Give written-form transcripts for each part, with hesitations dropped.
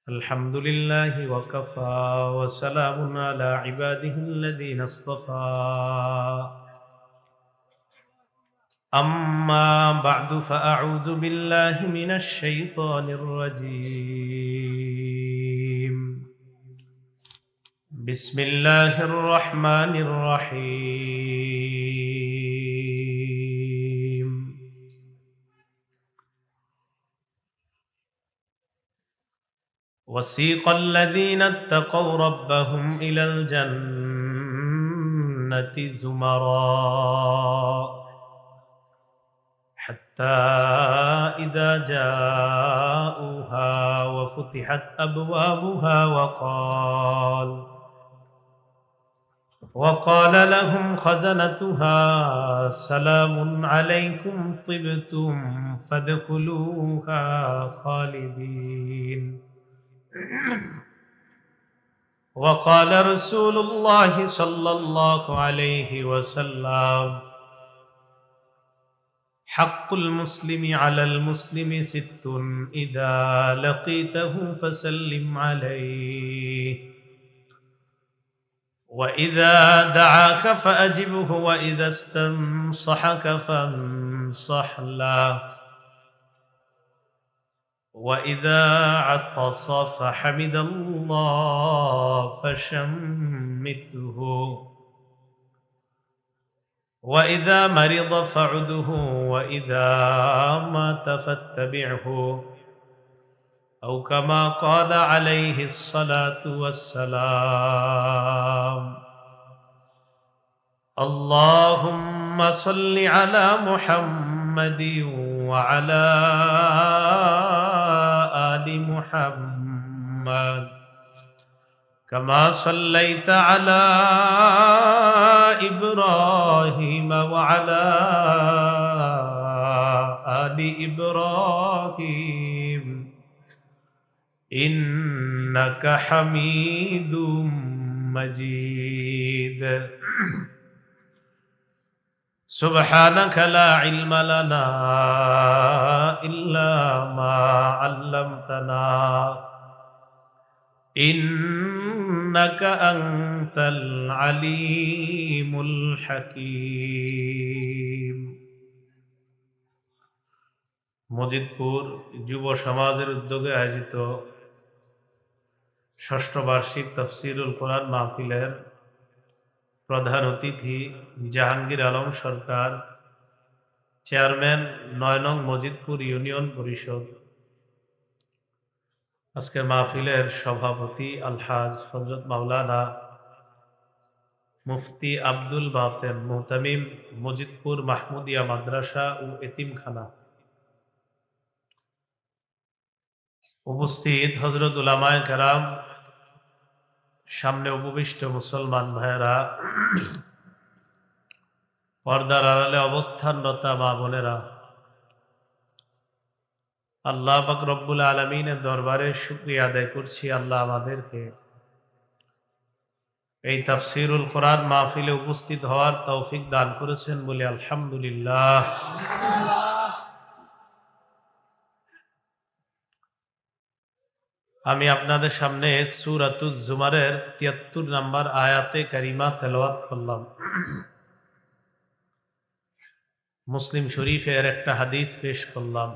الحمد لله وكفى وسلام على عباده الذين اصطفى أما بعد فأعوذ بالله من الشيطان الرجيم بسم الله الرحمن الرحيم وسيق الذين اتقوا ربهم إلى الجنة زمرًا حتى إذا جاءوها وفتحت أبوابها وقال لهم خزنتها سلام عليكم طبتم فادخلوها خالدين وقال رسول الله صلى الله عليه وسلم حق المسلم على المسلم ست إذا لقيته فسلم عليه وإذا دعاك فأجبه وإذا استنصحك فانصح له وإذا عطس فحمد الله فشمته وإذا مرض فعده وإذا مات فاتبعه أو كما قال عليه الصلاة والسلام اللهم صل على محمد وعلى آل محمد كما صليت على إبراهيم وعلى آل إبراهيم إنك حميد مجيد سبحانك لا علم لنا إلا ما علمتنا إنك أنت العليم الحكيم মজিদপুর যুব সমাজের উদ্যোগে আয়োজিত ষষ্ঠ বার্ষিক তাফসীরুল কোরআন মাহফিলের প্রধান অতিথি জাহাঙ্গীর আলম সরকার, চেয়ারম্যান ৯ নং মজিদপুর ইউনিয়ন পরিষদ, আজকের মাহফিলের সভাপতি আলহাজ হযরত মাওলানা মুফতি আব্দুল বাতেন মুহতামিম মজিদপুর মাহমুদিয়া মাদ্রাসা ও এতিমখানা, উপস্থিত হযরত উলামায়ে কেরাম, সামনে উপবিষ্ট মুসলমান ভাইয়েরা, পর্দার আড়ালে অবস্থানরত মা বোনেরা, আল্লাহ পাক রব্বুল আলামিনের দরবারে শুকরিয়া আদায় করছি আল্লাহ আমাদেরকে এই তাফসীরুল কোরআন মাহফিলে উপস্থিত হওয়ার তৌফিক দান করেছেন বলে আলহামদুলিল্লাহ। আমি আপনাদের সামনে সূরাতুজ জুমারের ৭৩ নম্বর আয়াতে কারিমা তেলাওয়াত করলাম। মুসলিম শরীফের একটা হাদিস পেশ করলাম।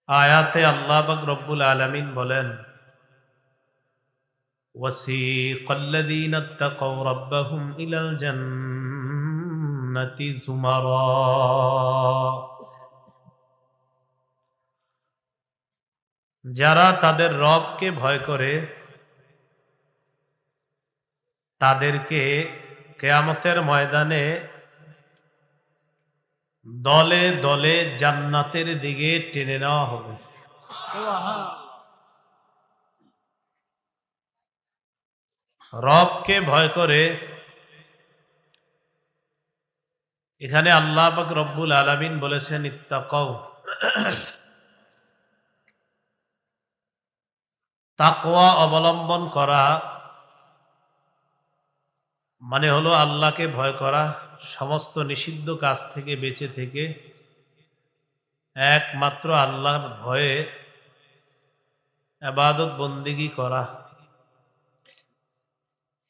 আয়াতে আল্লাহ পাক রব্বুল আলামিন বলেন, ওয়াসিকাল্লাযীনা ইত্তাকাউ রাব্বাহুম ইলাল জান্নাতি যুমারা, যারা তাদের রবকে ভয় করে তাদেরকে কিয়ামতের ময়দানে দলে দলে জান্নাতের দিকে টেনে নেওয়া হবে। রবকে ভয় করে, এখানে আল্লাহ পাক রব্বুল আলামিন বলেছেন ইত্তাকাউ, তাকওয়া অবলম্বন করা মানে হলো আল্লাহকে ভয় করা, সমস্ত নিষিদ্ধ কাজ থেকে বেঁচে থেকে একমাত্র আল্লাহর ভয়ে ইবাদত বন্দেগী করা।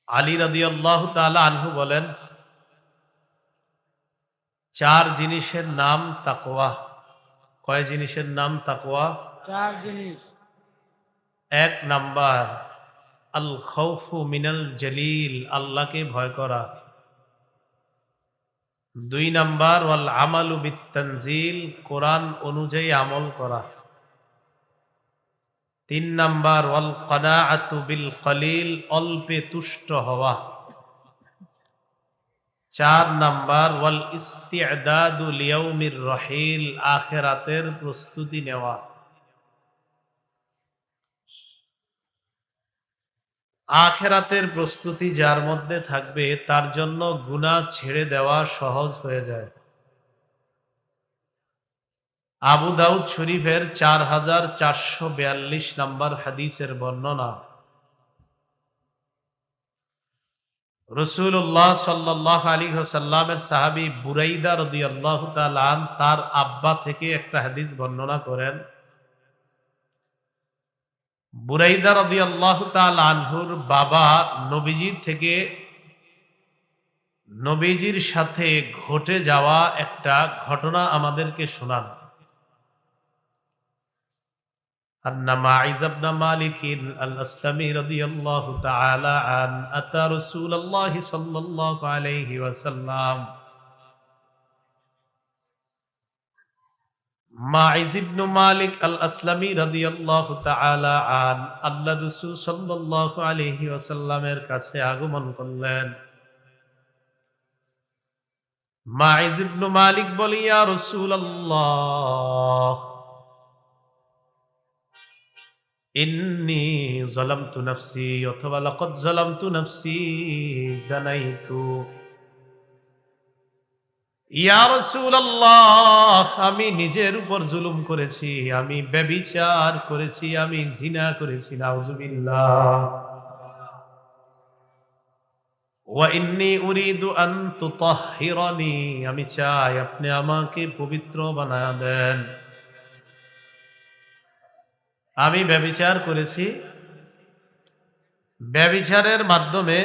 আলী রাদিয়াল্লাহু তাআলা আনহু বলেন, চার জিনিসের নাম তাকওয়া। কয় জিনিসের নাম তাকওয়া? চার জিনিস। এক নাম্বার আল খাউফু মিনাল জলিল, আল্লাহকে ভয় করা। দুই নাম্বার ওয়াল আমালু বিত তানজিল, কোরআন অনুযায়ী আমল করা। তিন নাম্বার ওয়াল কানাআতু বিল কলিল, অল্পে তুষ্ট হওয়া। চার নাম্বার ওয়াল ইস্তিআদাদু লিয়াউমির রহিল, আখিরাতের প্রস্তুতি নেওয়া। আখিরাতের প্রস্তুতি যার মধ্যে থাকবে তার জন্য গুনাহ ছেড়ে দেওয়া সহজ হয়ে যায়। আবু দাউদ শরীফের 4442 নম্বর হাদিসের বর্ণনা, রাসূলুল্লাহ সাল্লাল্লাহু আলাইহি ওয়াসাল্লামের সাহাবী বুরাইদা রাদিয়াল্লাহু তাআলা আন তার আব্বা থেকে একটা হাদিস বর্ণনা করেন। বুরাইদা রাদিয়াল্লাহু তাআলা আনহুর বাবা নবীজির থেকে নবীজির সাথে ঘটে যাওয়া একটা ঘটনা আমাদেরকে শোনান। أن معاذ بن مالك الأسلمي رضي الله تعالى عنه أتى رسول الله صلى الله عليه وسلم। মাইজ ইবনে মালিক আল আসলামী রাদিয়াল্লাহু তাআলা আন আল্লাহ রাসূল সাল্লাল্লাহু আলাইহি ওয়াসাল্লামের কাছে আগমন করলেন। মাইজ ইবনে মালিক বলে, ইয়া রাসূলুল্লাহ, ইন্নী যালামতু নাফসি, অথবা লাকাদ যালামতু নাফসি জানাইতু। ইয়া রাসূলুল্লাহ, আমি নিজের উপর জুলুম করেছি, আমি ব্যভিচার করেছি, আমি জিনা করেছি, নাউযুবিল্লাহ। ওয়া ইন্নী উরিদু আন তুতাহহিরানি, আমি চাই আপনি আমাকে পবিত্র বানায়া দেন। আমি ব্যভিচার করেছি, ব্যভিচারের মাধ্যমে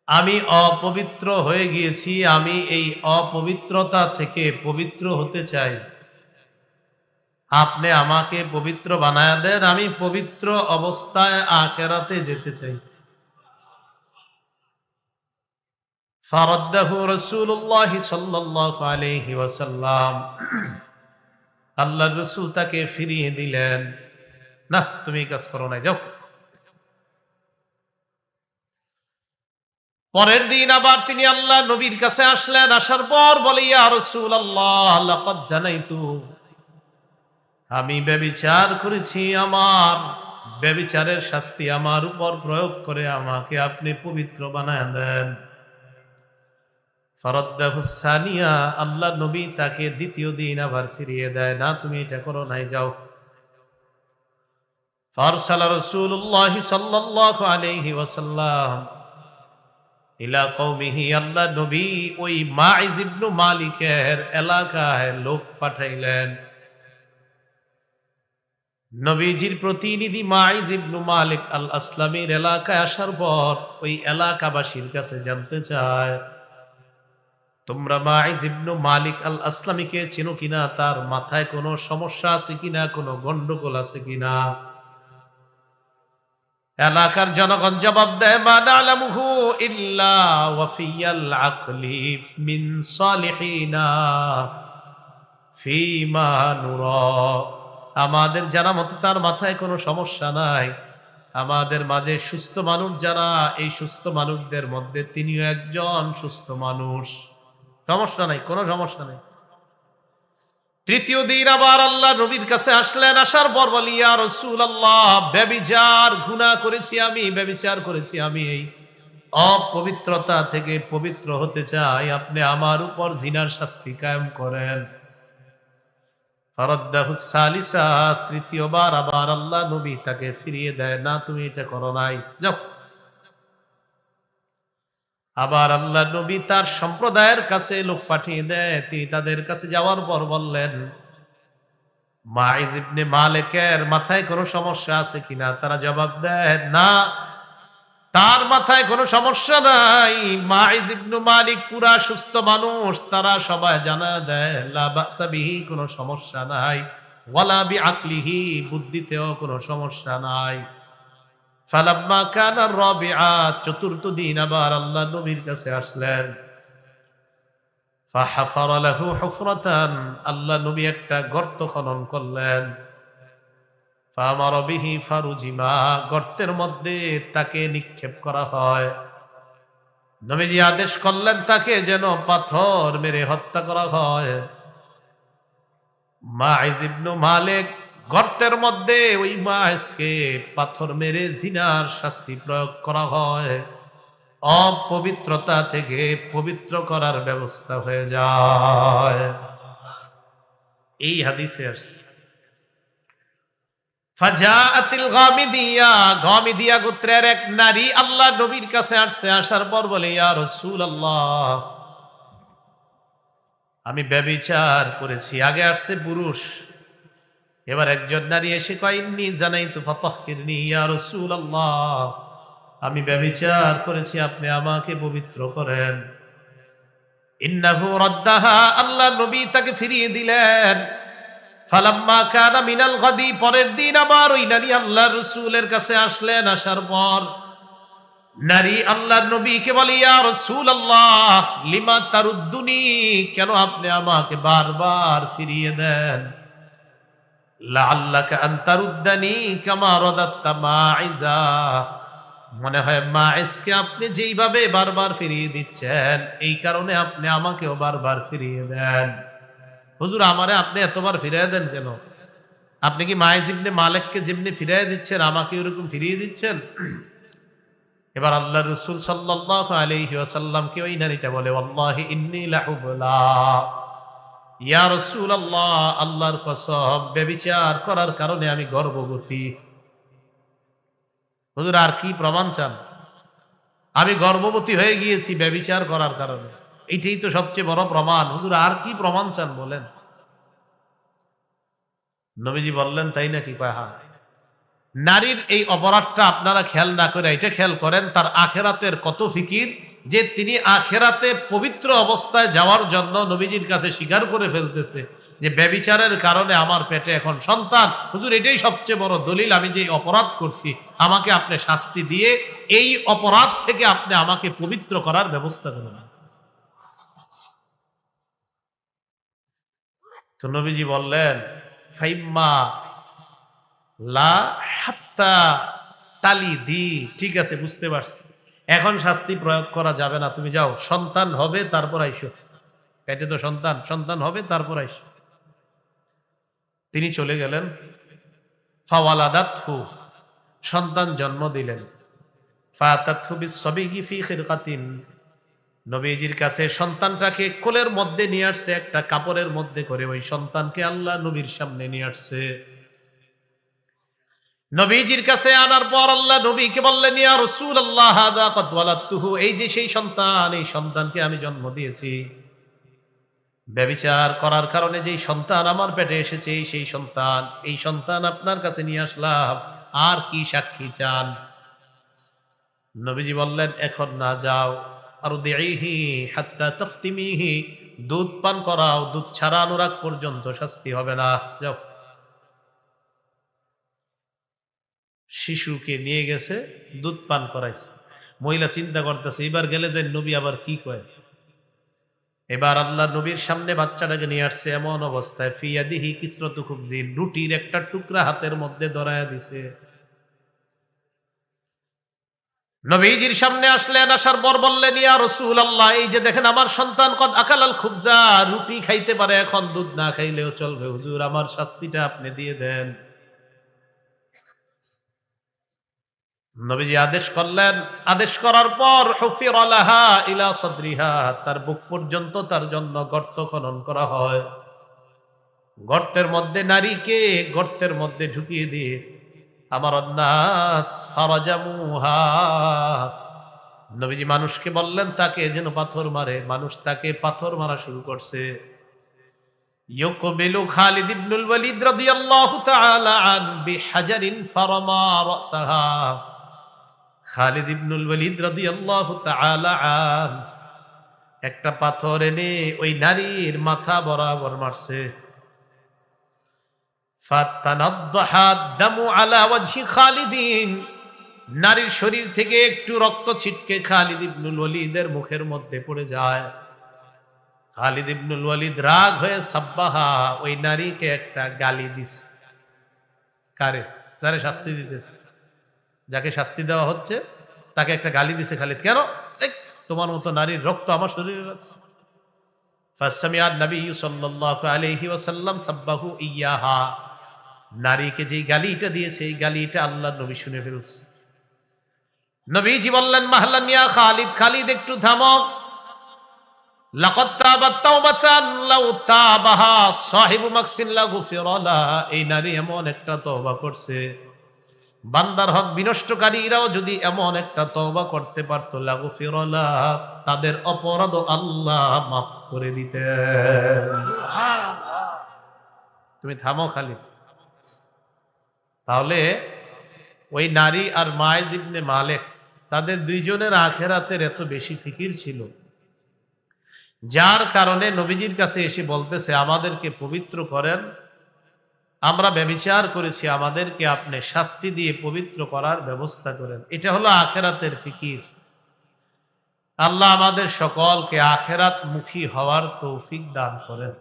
আমি অপবিত্র হয়ে গিয়েছি, আমি এই অপবিত্রতা থেকে পবিত্র হতে চাই। আপনি আমাকে পবিত্র বানায়া দেন, আমি পবিত্র অবস্থায় আখিরাতে যেতে চাই। ফারাদ্দাহু রাসূলুল্লাহ সাল্লাল্লাহু আলাইহি ওয়াসাল্লাম, আল্লাহর রাসূল তাকে ফিরিয়ে দিলেন। না, তুমি এই কাজ করো না, যাও। পরের দিন আবার তিনি আল্লাহ নবীর কাছে আসলেন। আসার পর বলে, ইয়া রাসূলুল্লাহ, লাকাদ জানাইতু, আমি ব্যভিচার করেছি, আমার ব্যভিচারের শাস্তি আমার উপর প্রয়োগ করে আমাকে আপনি পবিত্র বানায় দেন। ফারাদ্দাহু সানিয়া, আল্লাহ নবী তাকে দ্বিতীয় দিন আবার ফিরিয়ে দেয়। না, তুমি এটা করো নাই, যাও। ফারসালা রাসূলুল্লাহ সাল্লাল্লাহু আলাইহি ওয়াসাল্লাম ইলা কওমিহি, আল্লাহ নবী ওই মাইজ ইবনে মালিকের এলাকায় লোক পাঠাইলেন। নবীজির প্রতিনিধি মাইজ ইবনে মালিক আল আসলামীর এলাকায় আসার পর ওই এলাকাবাসীর কাছে জানতে চায়, তোমরা মাইজ ইবনে মালিক আল আসলামীকে চেনো কিনা? তার মাথায় কোনো সমস্যা আছে কিনা, কোনো গন্ডগোল আছে কিনা? এলাকার জনগণ জবাব দেয়, মা না'লামুহু ইল্লা ওয়াফিয়াল আকলি মিন সালিহিনা ফীমা নুরা, আমাদের জানা মতে তার মাথায় কোনো সমস্যা নাই। আমাদের মাঝে সুস্থ মানুষ যারা, এই সুস্থ মানুষদের মধ্যে তিনিও একজন সুস্থ মানুষ। সমস্যা নাই, কোনো সমস্যা নাই। তৃতীয় দিন আবার আল্লাহ নবীর কাছে আসলেন। আসার পর বলি, ইয়া রাসূলুল্লাহ, ব্যভিচার গুনাহ করেছি আমি, ব্যভিচার করেছি আমি, এই অপবিত্রতা থেকে পবিত্র হতে চাই, আপনি আমার উপর জিনার শাস্তি কায়েম করেন। ফারাদ্দাহু সালিসা, তৃতীয়বার আবার আল্লাহ নবী তাকে ফিরিয়ে দেয়। না, তুমি এটা করো নাই, যাও। আবার আল্লাহ নবী তার সম্প্রদায়ের কাছে লোক পাঠিয়ে দেয়। তিনি তাদের কাছে যাওয়ার পর বললেন, মাইজ ইবনে মালিকের মাথায় কোনো সমস্যা আছে কিনা? তারা জবাব দেয়, না, তার মাথায় কোনো সমস্যা নাই। মাইজ ইবনে মালিক পুরা সুস্থ মানুষ। তারা সবাই জানা দেয়, লা বাসা বিহি, কোনো সমস্যা নাই, ওয়ালা বিআকলিহি, বুদ্ধিতেও কোনো সমস্যা নাই। ফালাম্মা কানা রাবিআ, চতুর্থ দিন আবার আল্লাহ নবীর কাছে আসলেন। ফাহাফারা লাহু হুফরাতান, আল্লাহ নবী একটা গর্ত খনন করলেন। ফামারা বিহি ফারুজিমা, গর্তের মধ্যে তাকে নিক্ষেপ করা হয়। নবীজি আদেশ করলেন তাকে যেন পাথর মেরে হত্যা করা হয়। মাইজ ইবনে মালিক গর্তের মধ্যে ওই মাইজকে পাথর মেরে জিনার শাস্তি প্রয়োগ করা হয়। অপবিত্রতা থেকে পবিত্র করার ব্যবস্থা হয়ে যায়। এই হাদিসে আসছে। ফাজাআতিল গামিদিয়া, গামিদিয়া গোত্রের এক নারী আল্লাহ নবীর কাছে আসছে। আসার পর বলে, ইয়া রাসূলুল্লাহ, আমি ব্যভিচার করেছি। আগে আসছে পুরুষ, এবার একজন নারী এসে কয়, ইন্নী জানাইতু ফাতাহহিরনি ইয়া রাসূলুল্লাহ, আমি ব্যভিচার করেছি, আপনি আমাকে পবিত্র করেন। ইন্নাহু রাদ্দাহা, আল্লাহ নবী তাকে ফিরিয়ে দিলেন। ফালাম্মা কানা মিনাল গাদি, পরের দিন আবার ওই নারী আল্লাহ রাসূলের কাছে আসলেন। আসার পর নারী আল্লাহ নবীকে বলে, ইয়া রাসূলুল্লাহ, লিমা তারুদ্দুনি, কেন আপনি আমাকে বারবার ফিরিয়ে দেন? লাআল্লাকা আন তারুদ্দানি কামা রাদাত্তা মাইজা, মনে হয় মাইজকে আপনি যেইভাবে বারবার ফিরিয়ে দিচ্ছেন, এই কারণে আপনি আমাকেও বারবার ফিরিয়ে দেন। হুজুর, আমারে আপনি এতবার ফিরিয়ে দেন কেন? আপনি কি মাইজ ইবনে মালিককে যেমনি ফিরিয়ে দিচ্ছেন আমাকে ওরকম ফিরিয়ে দিচ্ছেন? এবার আল্লাহ রাসূল সাল্লাল্লাহু আলাইহি ওয়াসাল্লামকে ওই নারীটা বলে, ওয়াল্লাহি ইন্নী লাহুবলা, ইয়া রাসূলুল্লাহ, আল্লাহর কসম, ব্যভিচার করার কারণে আমি গর্ভবতী। হুজুর, আর কি প্রমাণ চান? আমি গর্ভবতী হয়ে গিয়েছি ব্যভিচার করার কারণে, এটাই তো সবচেয়ে বড় প্রমাণ। হুজুর, আর কি প্রমাণ চান বলেন? নবীজি বললেন, তাই নাকি? কয়, হ্যাঁ। নারীর এই অপরাধটা আপনারা খেয়াল না করে এটা খেয়াল করেন, তার আখেরাতের কত ফিকির, যে তিনি আখেরাতে পবিত্র অবস্থায় যাওয়ার জন্য নবীজির কাছে স্বীকার করে ফেলতেছে যে ব্যভিচারের কারণে আমার পেটে এখন সন্তান। হুজুর, এটাই সবচেয়ে বড় দলিল, আমি যে অপরাধ করছি আমাকে আপনি শাস্তি দিয়ে এই অপরাধ থেকে আপনি আমাকে পবিত্র করার ব্যবস্থা করেন। তো নবীজি বললেন, ফাইম্মা লা হাত্তা তালি দি, ঠিক আছে, বুঝতে পারছি, এখন শাস্তি প্রয়োগ করা যাবে না, তুমি যাও, সন্তান হবে তারপর আইসো। পেটে তো সন্তান, সন্তান হবে তারপর আইসো। তিনি চলে গেলেন। ফাওয়ালাদাতহু, সন্তান জন্ম দিলেন। ফাতাতহু বিসসাবিগি ফি খিরকাতিন, নবীজির কাছে সন্তানটাকে কোলের মধ্যে নিয়ে আসছে, একটা কাপড়ের মধ্যে করে ওই সন্তানকে আল্লাহ নবীর সামনে নিয়ে আসছে। নবীজির কাছে আনার পর আল্লাহ নবীকে বললেন, ইয়া রাসূলুল্লাহ, হাযা ক্বাদ ওয়ালাদতুহু, এই যে সেই সন্তান, এই সন্তানকে আমি জন্ম দিয়েছি। ব্যভিচার করার কারণে যেই সন্তান আমার পেটে এসেছে, সেই সন্তান, এই সন্তান আপনার কাছে নিয়ে আসলাম, আর কি সাক্ষী চান? নবীজি বললেন, এখন না, যাও, আরদিহি হাত্তা তাফতিমিহি, দুধ পান করাও, দুধ ছাড়ানোর আগ পর্যন্ত শাস্তি হবে না, যাও। শিশুকে নিয়ে গেছে, দুধ পান করাইছে। মহিলা চিন্তা করতেছে, এবার গেলে যে নবী আবার কি কয়। এবার আল্লাহ নবীর সামনে বাচ্চাটাকে নিয়ে আসছে, এমন অবস্থায় ফিয়াদিহি কিসরাতু খুবজিন, রুটির একটা টুকরা হাতের মধ্যে ধরায়া দিছে। নবীজির সামনে আসলেন। আসার পর বললেন, ইয়া রাসূলুল্লাহ, এই যে দেখেন আমার সন্তান কদ আকালাল খুবজা, রুটি খাইতে পারে, এখন দুধ না খাইলেও চলবে, হুজুর আমার শাস্তিটা আপনি দিয়ে দেন। নবীজি আদেশ করলেন। আদেশ করার পর হুফিরা লাহা ইলা সাদরিহা, তার বুক পর্যন্ত তার জন্য গর্ত খনন করা হয়। গর্তের মধ্যে নারীকে গর্তের মধ্যে ঢুকিয়ে দিয়ে আমার নাস ফারাজামুহা, নবীজি মানুষকে বললেন তাকে যেন পাথর মারে, মানুষ তাকে পাথর মারা শুরু করছে। يقبل خالد بن الوليد رضي الله تعالى عنه بحجر فرمى رأسها। খালিদ ইবনুল ওয়ালিদ রাদিয়াল্লাহু তাআলা আন একটা পাথর এনে ওই নারীর মাথা বরাবর মারছে। ফাতানাদ্দাহা দামু আলা ওয়াজহি খালিদিন, নারীর শরীর থেকে একটু রক্ত ছিটকে খালিদ ইবনুল ওয়ালিদের মুখের মধ্যে পড়ে যায়। খালিদ ইবনুল ওয়ালিদ রাগ হয়ে সাব্বাহা, ওই নারীকে একটা গালি দিছে। কারে? যারে শাস্তি দিতেছে, যাকে শাস্তি দেওয়া হচ্ছে তাকে একটা গালি দিছে খালিদ। কেন? তোমার মতো নারীর রক্ত আমার শরীরে আছে। ফাসামিআ নবী সাল্লাল্লাহু আলাইহি ওয়াসাল্লাম সাব্বাহু ইয়াহা, নারীকে যে গালিটা দিয়েছে এই গালিটা আল্লাহর নবী শুনে ফেলছে। নবীজি বললেন মাহলান ইয়া খালিদ, খালিদ একটু থামো। লাকাদ তাবাত তাওবাতান লাউ তাবাহা সাহিবু মাকসিন লা গুফিরা লা, এই নারী এমন একটা তওবা করছে, বান্দার হক বিনষ্টকারীরাও যদি এমন একটা তওবা করতে পারতো, লা গুফিরা লা, তাদের অপরাধ আল্লাহ মাফ করে দিতেন। সুবহানাল্লাহ। তুমি থামো খালিদ। তাহলে ওই নারী আর মায়েজ ইবনে মালিক, তাদের দুইজনের আখিরাতের এত বেশি ফিকির ছিল, যার কারণে নবীজির কাছে এসে বলতেছে আমাদেরকে পবিত্র করেন, আমরা ব্যভিচার করেছি, আমাদেরকে আপনি শাস্তি দিয়ে পবিত্র করার ব্যবস্থা করেন। এটা হলো আখিরাতের ফিকির। আল্লাহ আমাদের সকলকে আখিরাত মুখী হওয়ার তৌফিক দান করেন,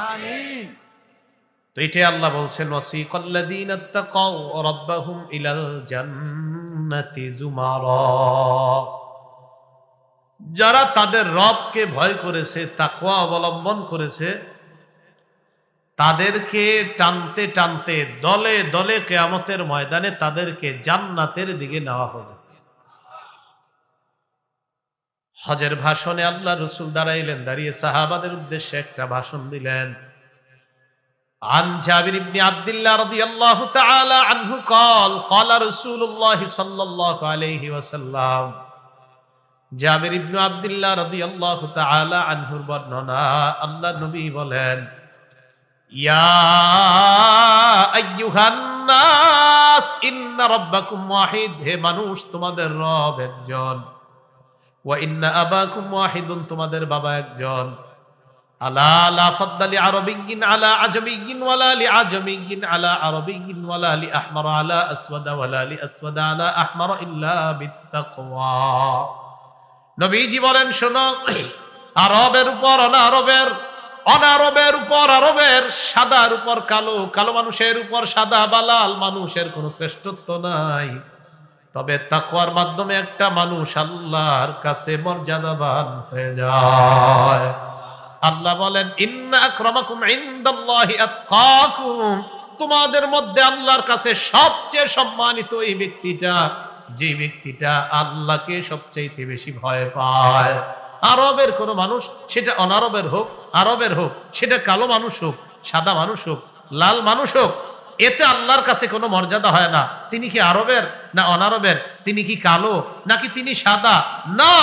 আমিন। তো এটাই আল্লাহ বলছেন ওয়াসিকাল্লাযীনা তাকাউ রাব্বাহুম ইলাল জান্নাতি যুমারা, যারা তাদের রবকে ভয় করেছে, তাকওয়া অবলম্বন করেছে, তাদেরকে টানতে টানতে দলে দলে কিয়ামতের ময়দানে তাদেরকে জান্নাতের দিকে নেওয়া হবে। হজের ভাষণে আল্লাহ রাসূল দাঁড়াইলেন, দাঁড়িয়ে সাহাবাদের উদ্দেশ্যে একটা ভাষণ দিলেন। عن جابر بن عبد الله رضي الله تعالى عنه قال قال رسول الله صلى الله عليه وسلم, জাবির ইবনে আব্দুল্লাহ রাদিয়াল্লাহু তাআলা আনহুর বর্ণনা, আল্লাহর নবী বলেন, ইয়া আইয়ুহান নাস ইন্না রাব্বাকুম ওয়াহিদ, হে মানুষ তোমাদের রব একজন, ওয়া ইন্না আবাকুম ওয়াহিদুন, তোমাদের বাবা একজন, আলা লা ফাদ্দালি আরাবিয়্যিন আলা আজমিয়্যিন ওয়ালা লি আজমিয়্যিন আলা আরাবিয়্যিন ওয়ালা লি আহমার আলা আসওয়াদা ওয়ালা লি আসওয়াদা আলা আহমার ইল্লা বিত্তাকওয়া। নবীজি বলেন শোনো, আরবের উপর অনারবের, অনারবের উপর আরবের, সাদার উপর কালো, কালো মানুষের উপর সাদা বা লাল মানুষের কোনো শ্রেষ্ঠত্ব নাই, তবে তাকওয়ার মাধ্যমে একটা মানুষ আল্লাহর কাছে মর্যাদাবান হয়ে যায়। আল্লাহ বলেন ইন্না আকরামাকুম ইনদাল্লাহি আতকাকুম, তোমাদের মধ্যে আল্লাহর কাছে সবচেয়ে সম্মানিত এই ব্যক্তিটা, যে ব্যক্তিটা আল্লাহকে সবচাইতে বেশি ভয় পায়। আরবের কোন মানুষ, সেটা অনারবের হোক, আরবের হোক, সেটা কালো মানুষ হোক, সাদা মানুষ হোক, লাল মানুষ হোক, এতে আল্লাহর কাছে কোনো মর্যাদা হয় না। তিনি কি আরবের না অনারবের, তিনি কি কালো নাকি তিনি সাদা, না।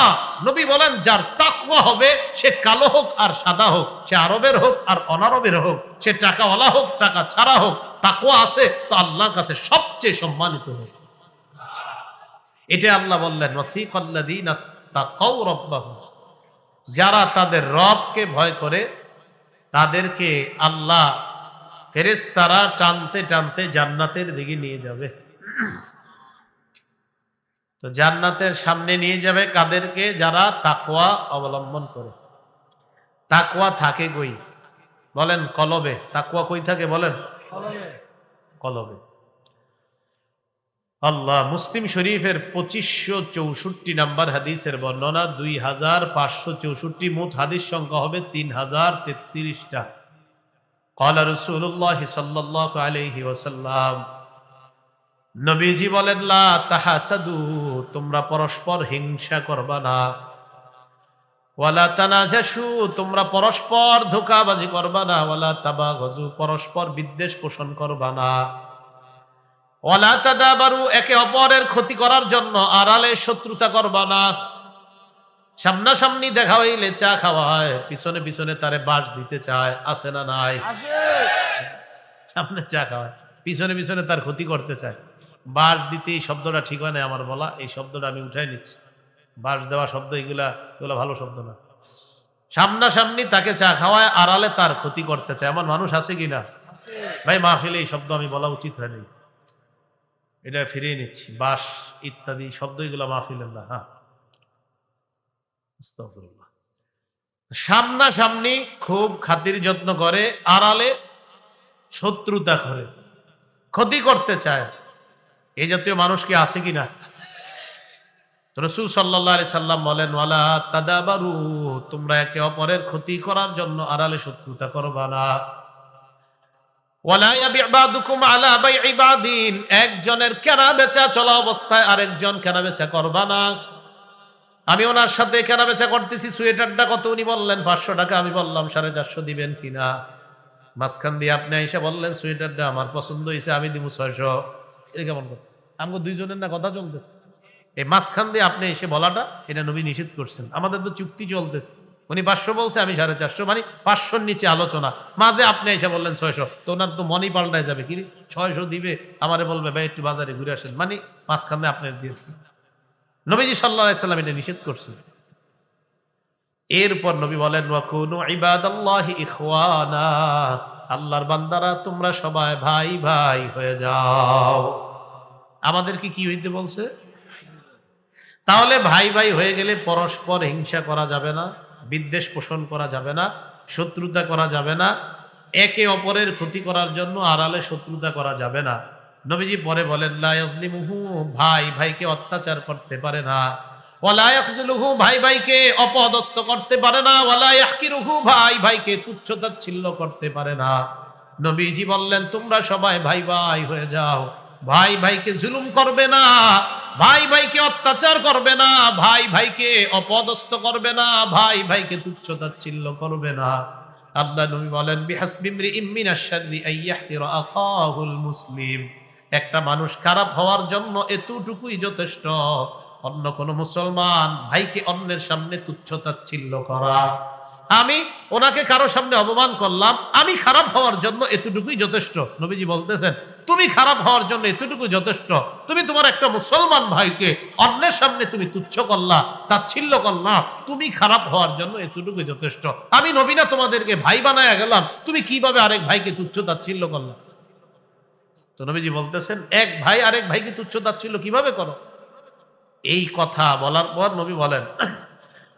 নবী বলেন যার তাকওয়া হবে, সে কালো হোক আর সাদা হোক, সে আরবের হোক আর অনারবের হোক, সে টাকাওয়ালা হোক টাকা ছাড়া হোক, তাকওয়া আছে তো আল্লাহর কাছে সবচেয়ে সম্মানিত হোক। এটা আল্লাহ বললেন ওয়াসিকাল্লাযীনা তাকাউ রাব্বাহুম, যারা তাদের রবকে ভয় করে তাদেরকে আল্লাহ ফেরেশতারা টানতে টানতে জান্নাতের দিকে নিয়ে যাবে। তো জান্নাতের সামনে নিয়ে যাবে কাদেরকে? যারা তাকওয়া অবলম্বন করে। তাকওয়া থাকে কই বলেন? কলবে। তাকওয়া কই থাকে বলেন? কলবে। কলবে। আল্লাহ মুসলিম শরীফের 2564 নাম্বার হাদিসের বর্ণনা, 2564, মোট হাদিস সংখ্যা হবে 3033টা। قال رسول الله صلى الله عليه وسلم, নবীজি বলেন লা তাহাসাদু, তোমরা পরস্পর হিংসা করবা না, ওয়ালা তানাজাশু, তোমরা পরস্পর ধোঁকাবাজি করবা না, ওয়ালা তাবাগজু, পরস্পর বিদ্বেষ পোষণ করবা না, ওয়ালা তাদাবারু, একে অপরের ক্ষতি করার জন্য আড়ালে শত্রুতা করবা না, সামনাসামনি দেখা হইলে চা খাওয়া হয়, পিছনে পিছনে তারে বাস দিতে চায়, আছে না নাই? সামনে চা খাওয়ায়, পিছনে পিছনে তার ক্ষতি করতে চায়। বাস দিতে এই শব্দটা ঠিক হয় না আমার বলা, এই শব্দটা আমি উঠাই নিচ্ছি। বাস দেওয়া শব্দ এগুলা এগুলা ভালো শব্দ না। সামনাসামনি তাকে চা খাওয়ায়, আড়ালে তার ক্ষতি করতে চায়, এমন মানুষ আছে কিনা? ভাই মাহফিলে এই শব্দ আমি বলা উচিত হয়নি, এটা ফিরিয়ে নিচ্ছি। বাস ইত্যাদি শব্দ এগুলা মাহফিলের না। হ্যাঁ, আস্তাগফিরুল্লাহ। সামনাসামনি খুব খাতির যত্ন করে, আড়ালে শত্রুতা করে, ক্ষতি করতে চায়, এই জাতীয় মানুষ কি আছে কিনা? রাসূল সাল্লাল্লাহু আলাইহি সাল্লাম বলেন, ওয়ালা তাদাবারু, তোমরা একে অপরের ক্ষতি করার জন্য আড়ালে শত্রুতা করবা না। ওয়ালা ইয়াবি' বা'দুকুম আলা বাই'i বা'দিন, একজনের কেনা বেচা চলা অবস্থায় আরেকজন কেনা বেচা করবা না। আমি ওনার সাথে কেনা বেচা করতেছি, সোয়েটারটা কত? উনি বললেন 500 টাকা, আমি বললাম 450 দিবেন কিনা। মাঝখান দিয়ে আপনি আইসা বললেন সোয়েটারটা আমার পছন্দ হয়েছে, আমি দিব 600। এটা কেমন কথা? আমাকে দুইজনের না কথা চলতেছে, এই মাঝখান দিয়ে আপনি এসে বলাটা এটা নবী নিষেধ করছেন। আমাদের তো চুক্তি চলতেছে, উনি 500 বলছে, আমি 450, মানে 500-র নিচে আলোচনা, মাঝে আপনি এসে বললেন 600, তো ওনার তো মনই পাল্টায় যাবে, কি 600 দিবে, আমারে বলবে ভাই একটু বাজারে ঘুরে আসেন, মানে মাঝখানে আপনি দিয়েছেন। নবীজি সাল্লাল্লাহু আলাইহি সাল্লাম এটা নিষেধ করছেন। এরপর নবী বলেন, ওয়াকুনু ইবাদাল্লাহি ইখওয়ানা, আল্লাহর বান্দারা তোমরা সবাই ভাই ভাই হয়ে যাও। আমাদেরকে কি হইতে বলছে? তাহলে ভাই ভাই হয়ে গেলে পরস্পর হিংসা করা যাবে না, বিদ্বেষ পোষণ করা যাবে না, শত্রুতা করা যাবে না, একে অপরের ক্ষতি করার জন্য আড়ালে শত্রুতা করা যাবে না। নবীজি পরে বলেন, লা ইয়াজলিমুহু, ভাই ভাইকে অত্যাচার করতে পারে না, ওয়ালা ইয়াখযুলুহু, ভাই ভাইকে অপদস্থ করতে পারে না, ওয়ালা ইয়াহকিরুহু, ভাই ভাইকে তুচ্ছ-তাচ্ছিল্য করতে পারে না। নবীজি বললেন, তোমরা সবাই ভাই ভাই হয়ে যাও, ভাই ভাইকে জুলুম করবে না, ভাই ভাইকে অত্যাচার করবে না, ভাই ভাইকে অপদস্থ করবে না, ভাই ভাইকে তুচ্ছ-তাচ্ছিল্য করবে না। আল্লাহ নবী বলেন, বিহাসবি ইমরিইম মিনাশ শাররি আইয়াহতিরা আখাহুল মুসলিম, একটা মানুষ খারাপ হওয়ার জন্য এতটুকুই যথেষ্ট, অন্য কোন মুসলমান ভাইকে অন্যের সামনে তুচ্ছ-তাচ্ছিল্য করা। আমি ওনাকে কারো সামনে অপমান করলাম, আমি খারাপ হওয়ার জন্য এতটুকুই যথেষ্ট। নবীজি বলতেছেন, তুমি খারাপ হওয়ার জন্য এতটুকু যথেষ্ট, তুমি তোমার একটা মুসলমান ভাইকে অন্যের সামনে তুমি তুচ্ছ করলা, তাচ্ছিল্য করলা, তুমি খারাপ হওয়ার জন্য এতটুকু যথেষ্ট। আমি নবী না তোমাদেরকে ভাই বানায়া গেলাম, তুমি কিভাবে আরেক ভাইকে তুচ্ছ তাচ্ছিল্য করলা? তো নবীজি বলতেছেন, এক ভাই আরেক ভাইকে তুচ্ছ তাচ্ছিল্য কিভাবে করো? এই কথা বলার পর নবী বলেন,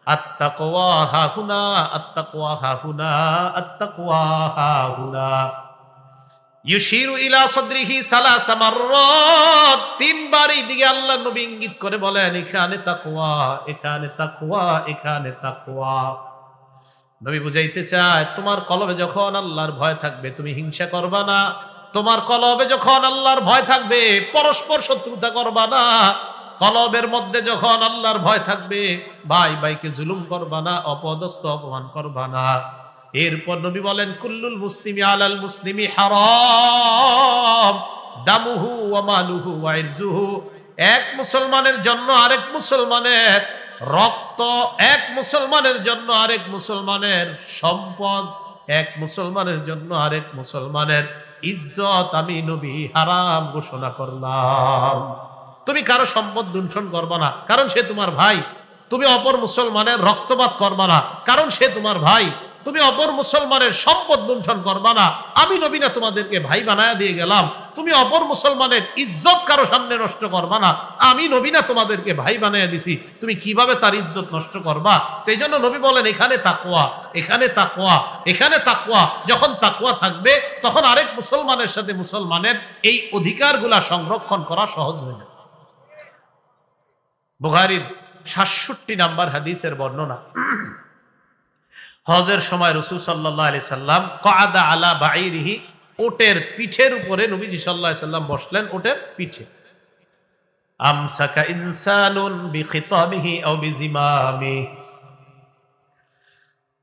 আত্তাকওয়া হাহুনা, আত্তাকওয়া হাহুনা, আত্তাকওয়া হাহুনা। ইউশিরু ইলা সাদরিহি সালাসা মাররাত, তিনবার এই দিকে আল্লাহ নবী ইঙ্গিত করে বলেন, এখানে তাকওয়া, এখানে তাকওয়া, এখানে তাকওয়া। নবী বুঝাইতে চায়, তোমার কলবে যখন আল্লাহর ভয় থাকবে তুমি হিংসা করবা না, তোমার কলবে যখন আল্লাহর ভয় থাকবে পরস্পর শত্রুতা করবা না, কলবের মধ্যে যখন আল্লাহর ভয় থাকবে ভাই ভাইকে জুলুম করবা না, অপদস্থ অপমান করবা না। এরপর নবী বলেন, কুল্লুল মুসলিমি আলাল মুসলিমি হারাম দামুহু ওয়া মালুহু ওয়া ইরজুহু, এক মুসলমানের জন্য আরেক মুসলমানের রক্ত, এক মুসলমানের জন্য আরেক মুসলমানের সম্পদ, এক মুসলমানের জন্য আরেক মুসলমানের ইজ্জত আমি নবী হারাম ঘোষণা করলাম। তুমি কারো সম্পদ লুণ্ঠন করবা না, কারণ সে তোমার ভাই। তুমি অপর মুসলমানের রক্তপাত করবা না, কারণ সে তোমার ভাই। তুমি অপর মুসলমানের সম্পদ লুণ্ঠন করবা না, আমি নবী না তোমাদেরকে ভাই বানায়া দিয়ে গেলাম। তুমি অপর মুসলমানের ইজ্জত কারো সামনে নষ্ট করবা না, আমি নবী না তোমাদেরকে ভাই বানায়া দিছি, তুমি কিভাবে তার ইজ্জত নষ্ট করবা? তো এই জন্য নবী বলেন, এখানে তাকওয়া, এখানে তাকওয়া, এখানে তাকওয়া। যখন তাকওয়া থাকবে তখন আরেক মুসলমানের সাথে মুসলমানের এই অধিকারগুলা সংরক্ষণ করা সহজ হয়ে যাবে। বুখারীর ৬৭ নাম্বার হাদিসের বর্ণনা, হজের সময় রাসূল সাল্লাল্লাহু আলাইহি সাল্লাম ক্বাদা আলা বাঈরিহি, ওটের পিঠের উপরে নবীজি সাল্লাল্লাহু আলাইহি সাল্লাম বসলেন, ওটের পিঠে। আমসাকা ইনসানুন বিখিতামিহি আও বিজিমামি,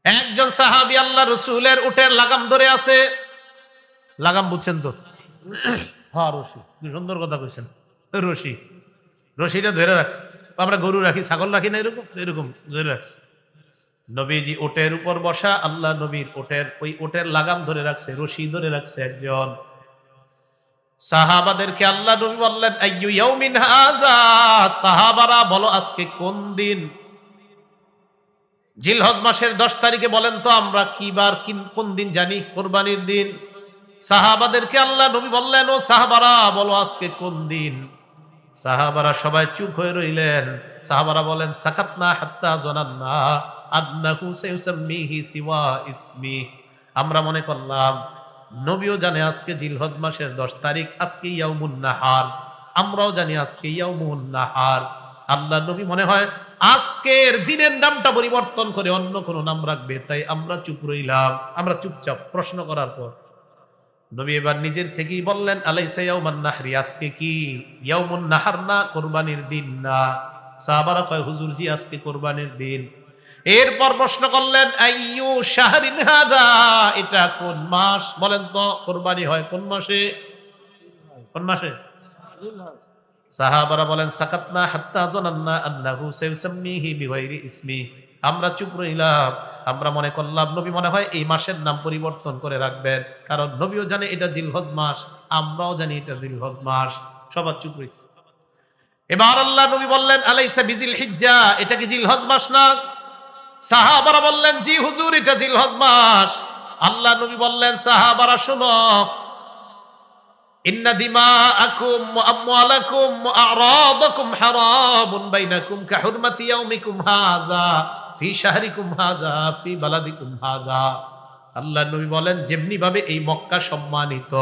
একজন সাহাবী আল্লাহ রাসূলের উটের লাগাম ধরে আছে। লাগাম বুঝছেন তো? হ্যাঁ, রশি। কি সুন্দর কথা কইছেন, রশি, রশিটা ধরে রাখছে। আমরা গরু রাখি, ছাগল রাখি না, এরকম এরকম ধরে রাখছি। নবীজি ওটের উপর বসা, আল্লাহ নবীর ওটের লাগাম ধরে রাখছে, রশি ধরে রাখছে একজন। সাহাবাদেরকে আল্লাহ নবী বললেন, আইয়ু ইয়াউমিন হাযা, সাহাবারা বলো আজকে কোন দিন? জিলহজ মাসের 10 তারিখে বলেন তো আমরা কি বার, কোন দিন জানি? কুরবানির দিন। সাহাবাদেরকে আল্লাহ নবী বললেন, ও সাহাবারা বলো আজকে কোন দিন? সাহাবারা সবাই চুপ হয়ে রইলেন। সাহাবারা বলেন, সাকাতনা হাত্তা জানান্না আন্নাহু সায়ুসাম্মিহি সিওয়া ইসমি, আমরা মনে করলাম নবীও জানে আজকে জিলহজ মাসের 10 তারিখ, আজকে ইয়াউমুন নাহার, আমরাও জানি আজকে ইয়াউমুন নাহার। আল্লাহ নবী মনে হয় আজকের দিনের নামটা পরিবর্তন করে অন্য কোন নাম রাখবে, তাই আমরা চুপ রইলাম। আমরা চুপচাপ। প্রশ্ন করার পর নবী এবার নিজের থেকেই বললেন, আলাইসা ইয়াউমান নাহরি, আজকে কি ইয়াউমুন নাহার না, কুরবানির দিন না? সাহাবারা কয়, হুজুর জি আজকে কুরবানির দিন। এরপর প্রশ্ন করলেন, আইয়ু শাহরিন হাদা, এটা কোন মাস বলেন তো? কুরবানি হয় কোন মাসে? কোন মাসে? সাহাবারা বলেন, সাকাতনা হাত্তা জানান্না আন্নাহু সায়ুসাম্মিহি বিগাইরি ইসমি, আমরা চুপ রইলাম। আমরা মনে করলাম নবী মনে হয় এই মাসের নাম পরিবর্তন করে রাখবেন, কারণ নবীও জানে এটা জিলহজ মাস, আমরাও জানি এটা জিলহজ মাস। সবার চুপ রইছে। এবার আল্লাহ নবী বললেন, আলাইসা বিজিল হিজ্জা, এটা কি জিলহজ মাস না? সাহাবারা বললেন, জি হুজুর এটা জিলহজ মাস। আল্লাহ নবী বললেন, সাহাবারা শুনো, ইন্না দিমাআকুম ওয়া আমওয়ালাকুম ওয়া আ'রাদাকুম হারামুন বাইনাকুম কাহুরমাতি ইয়াউমিকুম হাযা ফি শাহরিকুম হাযা ফি বালাদিকুম হাযা। আল্লাহ নবী বলেন, যেমনি ভাবে এই মক্কা সম্মানিত,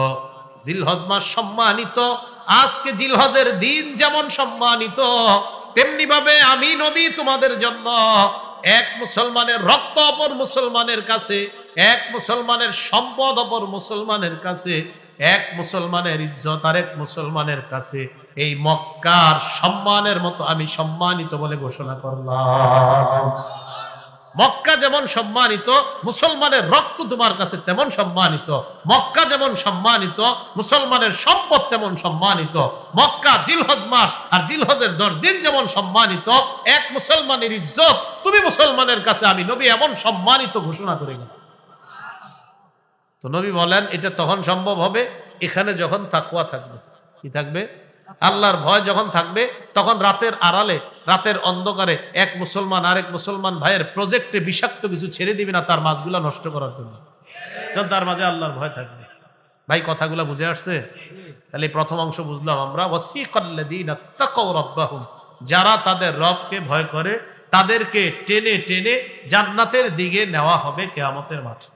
জিলহজ মাস সম্মানিত, আজকে জিলহজের দিন যেমন সম্মানিত, তেমনি ভাবে আমি নবী তোমাদের জন্য এক মুসলমানের রক্ত অপর মুসলমানের কাছে, এক মুসলমানের সম্পদ অপর মুসলমানের কাছে, এক মুসলমানের ইজ্জত আর এক মুসলমানের কাছে এই মক্কার সম্মানের মতো আমি সম্মানিত বলে ঘোষণা করলাম। মক্কা যেমন সম্মানিত, মুসলমানের রক্ত তোমার কাছে তেমন সম্মানিত। মক্কা যেমন সম্মানিত, মুসলমানের সম্পদ তেমন সম্মানিত। মক্কা জিলহজ মাস আর জিলহজের 10 দিন যেমন সম্মানিত, এক মুসলমানের ইজ্জত তুমি মুসলমানের কাছে আমি নবী এমন সম্মানিত ঘোষণা করে গেলাম। তো নবী বলেন, এটা তখন সম্ভব হবে এখানে যখন তাকওয়া থাকবে। কি থাকবে? আল্লাহর ভয় যখন থাকবে, তখন রাতের আড়ালে, রাতের অন্ধকারে এক মুসলমান আরেক মুসলমান ভাইয়ের প্রজেক্টে বিষাক্ত কিছু ছেড়ে দিবে না তার মাছগুলা নষ্ট করার জন্য, যখন তার মাঝে আল্লাহর ভয় থাকবে। ভাই কথাগুলা বুঝে আসছে? তাহলে প্রথম অংশ বুঝলাম আমরা, ওয়াসিকাল্লাযীনা তাকাউ রাব্বাহুম, যারা তাদের রবকে ভয় করে তাদেরকে টেনে টেনে জান্নাতের দিকে নেওয়া হবে কিয়ামতের মাঠে।